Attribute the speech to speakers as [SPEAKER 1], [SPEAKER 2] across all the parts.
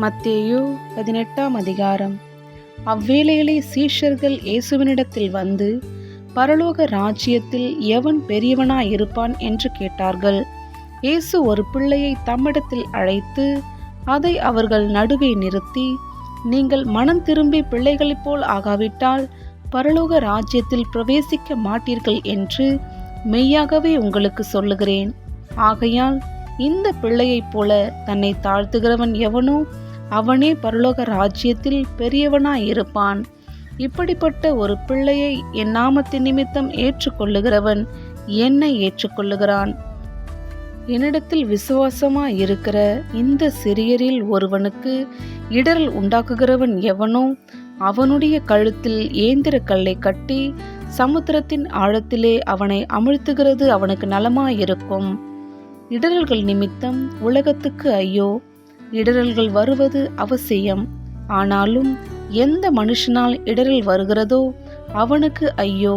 [SPEAKER 1] மத்தேயு 18ஆம் அதிகாரம். அவ்வேளையிலே சீஷர்கள் இயேசுவினிடத்தில் வந்து, பரலோக ராஜ்யத்தில் எவன் பெரியவனாயிருப்பான் என்று கேட்டார்கள். இயேசு ஒரு பிள்ளையை தம்மிடத்தில் அழைத்து, அதை அவர்கள் நடுவே நிறுத்தி, நீங்கள் மனம் திரும்பி பிள்ளைகளைப் போல் ஆகாவிட்டால் பரலோக ராஜ்யத்தில் பிரவேசிக்க மாட்டீர்கள் என்று மெய்யாகவே உங்களுக்கு சொல்லுகிறேன். ஆகையால் இந்த பிள்ளையைப் போல தன்னை தாழ்த்துகிறவன் எவனோ அவனே பரலோக ராஜ்யத்தில் பெரியவனாயிருப்பான். இப்படிப்பட்ட ஒரு பிள்ளையை என் நாமத்தின் நிமித்தம் ஏற்றுக்கொள்ளுகிறவன் என்னை ஏற்றுக்கொள்ளுகிறான். என்னிடத்தில் விசுவாசமாயிருக்கிற இந்த சிறியரில் ஒருவனுக்கு இடரல் உண்டாக்குகிறவன் எவனோ அவனுடைய கழுத்தில் ஏந்திர கல்லை கட்டி சமுத்திரத்தின் ஆழத்திலே அவனை அமிழ்த்துகிறது அவனுக்கு நலமாயிருக்கும். இடரல்கள் நிமித்தம் உலகத்துக்கு ஐயோ! இடரல்கள் வருவது அவசியம். ஆனாலும் எந்த மனுஷனால் இடரல் வருகிறதோ அவனுக்கு ஐயோ!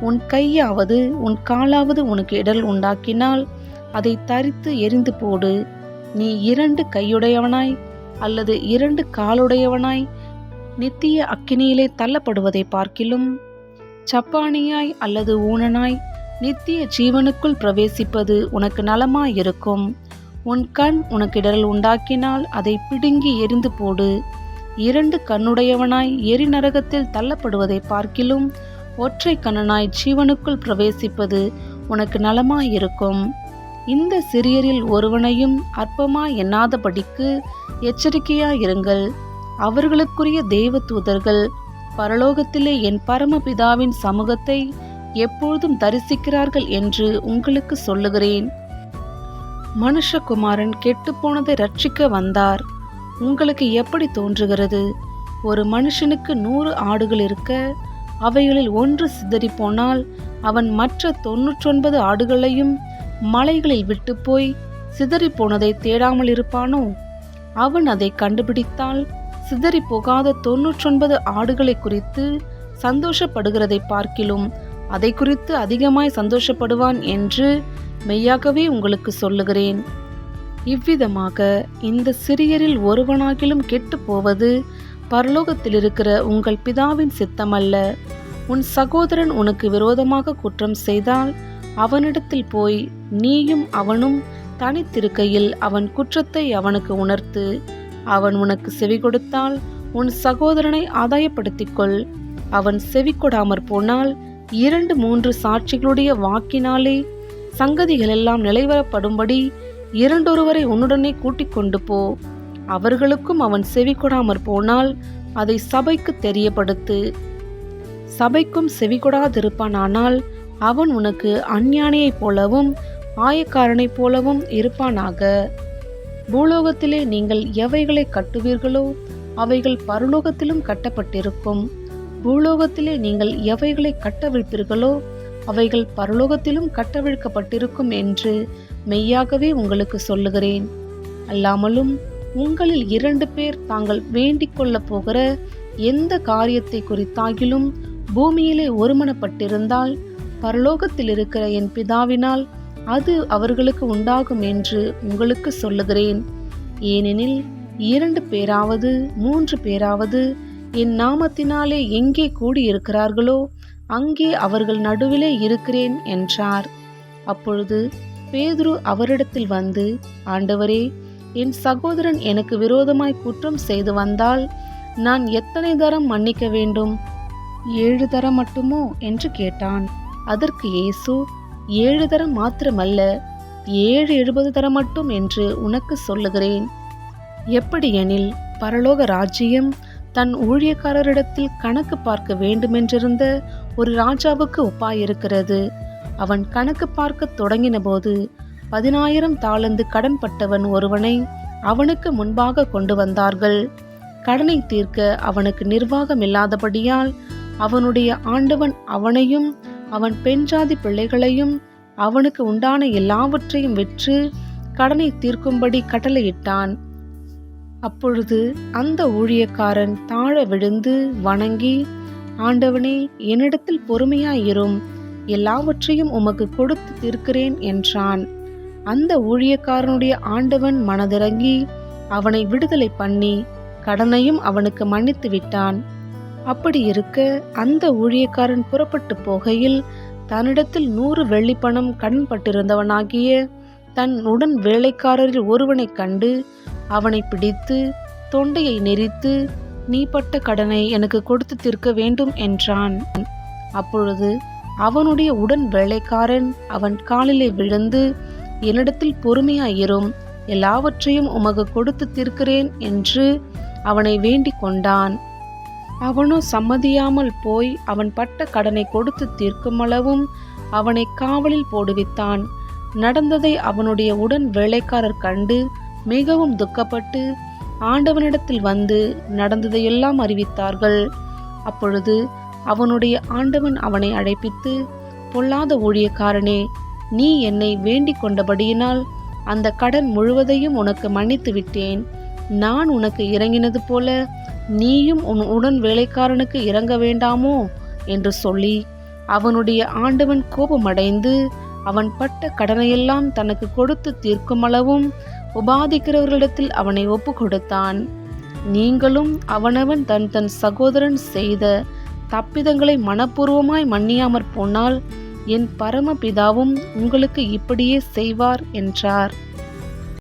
[SPEAKER 1] உன் கையாவது உன் காலாவது உனக்கு இடரல் உண்டாக்கினால் அதை தரித்து எரிந்து போடு. நீ 2 கையுடையவனாய் அல்லது 2 காலுடையவனாய் நித்திய அக்கினியிலே தள்ளப்படுவதை பார்க்கிலும் சப்பானியாய் அல்லது ஊனனாய் நித்திய ஜீவனுக்குள் பிரவேசிப்பது உனக்கு நலமாயிருக்கும். உன் கண் உனக்கு இடரல் உண்டாக்கினால் அதை பிடுங்கி எரிந்து போடு. 2 கண்ணுடையவனாய் எரிநரகத்தில் தள்ளப்படுவதை பார்க்கிலும் ஒற்றை கண்ணனாய் ஜீவனுக்குள் பிரவேசிப்பது உனக்கு நலமாயிருக்கும். இந்த சிறியரில் ஒருவனையும் அற்பமாய் எண்ணாதபடிக்கு எச்சரிக்கையாயிருங்கள். அவர்களுக்குரிய தேவ தூதர்கள் பரலோகத்திலே என் பரமபிதாவின் சமூகத்தை எப்பொழுதும் தரிசிக்கிறார்கள் என்று உங்களுக்கு சொல்லுகிறேன். மனுஷகுமாரன் கெட்டுப்போனதை ரட்சிக்க வந்தார். உங்களுக்கு எப்படி தோன்றுகிறது? ஒரு மனுஷனுக்கு 100 ஆடுகள் இருக்க அவைகளில் 1 சிதறி போனால் அவன் மற்ற 99 ஆடுகளையும் மலைகளில் விட்டு போய் சிதறி போனதை தேடாமல் இருப்பானோ? அவன் அதை கண்டுபிடித்தால் சிதறி போகாத 99 ஆடுகளை குறித்து சந்தோஷப்படுகிறதை பார்க்கிலும் அதை குறித்து அதிகமாய் சந்தோஷப்படுவான் என்று மெய்யாகவே உங்களுக்கு சொல்லுகிறேன். இவ்விதமாக இந்த சிறியரில் ஒருவனாகிலும் கெட்டு போவது பரலோகத்தில் இருக்கிற உங்கள் பிதாவின் சித்தமல்ல. உன் சகோதரன் உனக்கு விரோதமாக குற்றம் செய்தால் அவனிடத்தில் போய் நீயும் அவனும் தனித்திருக்கையில் அவன் குற்றத்தை அவனுக்கு உணர்த்து. அவன் உனக்கு செவி கொடுத்தால் உன் சகோதரனை ஆதாயப்படுத்திக்கொள். அவன் செவி கொடாமற் போனால் 2-3 சாட்சிகளுடைய வாக்கினாலே சங்கதிகளெல்லாம் நிலைவரப்படும்படி 2 உன்னுடனே கூட்டிக் கொண்டு போ. அவர்களுக்கும் அவன் செவி கொடாமற் போனால் அதை சபைக்கு தெரியப்படுத்து. சபைக்கும் செவி கொடாதிருப்பானால் அவன் உனக்கு அஞ்ஞானியைப் போலவும் ஆயக்காரனைப் போலவும் இருப்பானாக. பூலோகத்திலே நீங்கள் எவைகளை கட்டுவீர்களோ அவைகள் பரலோகத்திலும் கட்டப்பட்டிருக்கும். பூலோகத்திலே நீங்கள் எவைகளை கட்டவிழ்ப்பீர்களோ அவைகள் பரலோகத்திலும் கட்டவிழ்க்கப்பட்டிருக்கும் என்று மெய்யாகவே உங்களுக்கு சொல்லுகிறேன். அல்லாமலும் உங்களில் 2 பேர் தாங்கள் வேண்டிக் கொள்ளப் போகிற எந்த காரியத்தை குறித்தாகிலும் பூமியிலே ஒருமனப்பட்டிருந்தால் பரலோகத்தில் இருக்கிற என் பிதாவினால் அது அவர்களுக்கு உண்டாகும் என்று உங்களுக்கு சொல்லுகிறேன். ஏனெனில் 2 பேராவது 3 பேராவது என் நாமத்தினாலே எங்கே கூடியிருக்கிறார்களோ அங்கே அவர்கள் நடுவிலே இருக்கிறேன் என்றார். அப்பொழுது பேதுரு அவரிடத்தில் வந்து, ஆண்டவரே, என் சகோதரன் எனக்கு விரோதமாய் குற்றம் செய்து வந்தால் நான் எத்தனை தரம் மன்னிக்க வேண்டும்? 7 தரம் மட்டுமோ என்று கேட்டான். அதற்கு இயேசு, 7 தரம் மாத்திரமல்ல, 7-70 தரம் மட்டும் என்று உனக்கு சொல்லுகிறேன். எப்படியெனில் பரலோக ராஜ்யம் தன் ஊழியக்காரரிடத்தில் கணக்கு பார்க்க வேண்டுமென்றிருந்த ஒரு ராஜாவுக்கு ஒப்பாயிருக்கிறது. அவன் கணக்கு பார்க்க தொடங்கின போது 10,000 தாலந்து கடன் பட்டவன் ஒருவனை அவனுக்கு முன்பாக கொண்டு வந்தார்கள். கடனை தீர்க்க அவனுக்கு நிர்வாகம் இல்லாதபடியால் அவனுடைய ஆண்டவன் அவனையும் அவன் பெண்ஜாதி பிள்ளைகளையும் அவனுக்கு உண்டான எல்லாவற்றையும் விற்று கடனை தீர்க்கும்படி கட்டளையிட்டான். அப்பொழுது அந்த ஊழியக்காரன் தாழ விழுந்து வணங்கி, ஆண்டவனே, என்னிடத்தில் பொறுமையாயிரும், எல்லாவற்றையும் உமக்கு கொடுத்து தீர்க்கிறேன் என்றான். அந்த ஊழியக்காரனுடைய ஆண்டவன் மனதிறங்கி அவனை விடுதலை பண்ணி கடனையும் அவனுக்கு மன்னித்து விட்டான். அப்படி இருக்க அந்த ஊழியக்காரன் புறப்பட்டு போகையில் தன்னிடத்தில் 100 வெள்ளிப்பணம் கடன் பட்டிருந்தவனாகிய தன் உடன் வேலைக்காரரில் ஒருவனை கண்டு அவனை பிடித்து தொண்டையை நெரித்து, நீ பட்ட கடனை எனக்கு கொடுத்து தீர்க்க வேண்டும் என்றான். அப்பொழுது அவனுடைய உடன் வேலைக்காரன் அவன் காலிலே விழுந்து, என்னிடத்தில் பொறுமையாயிரும், எல்லாவற்றையும் உமக்கு கொடுத்து தீர்க்கிறேன் என்று அவனை வேண்டிக் கொண்டான். அவனோ சம்மதியாமல் போய் அவன் பட்ட கடனை கொடுத்து தீர்க்குமளவும் அவனை காவலில் போடுவித்தான். நடந்ததை அவனுடைய உடன் வேலைக்காரர் கண்டு மிகவும் துக்கப்பட்டு ஆண்டவனிடத்தில் வந்து நடந்ததையெல்லாம் அறிவித்தார்கள். அப்பொழுது அவனுடைய ஆண்டவன் அவனை அழைப்பித்து, பொல்லாத ஊழியக்காரனே, நீ என்னை வேண்டிக் கொண்டபடியினால் அந்த கடன் முழுவதையும் உனக்கு மன்னித்து விட்டேன். நான் உனக்கு இறங்கினது போல நீயும் உன் உடன் வேலைக்காரனுக்கு இறங்க வேண்டாமோ என்று சொல்லி அவனுடைய ஆண்டவன் கோபமடைந்து அவன் பட்ட கடனையெல்லாம் தனக்கு கொடுத்து தீர்க்குமளவும் உபாதிக்கிறவர்களிடத்தில் அவனை ஒப்பு கொடுத்தான். நீங்களும் அவனவன் தன் தன் சகோதரன் செய்த தப்பிதங்களை மனப்பூர்வமாய் மன்னியாமற் போனால் என் பரமபிதாவும் உங்களுக்கு இப்படியே செய்வார் என்றார்.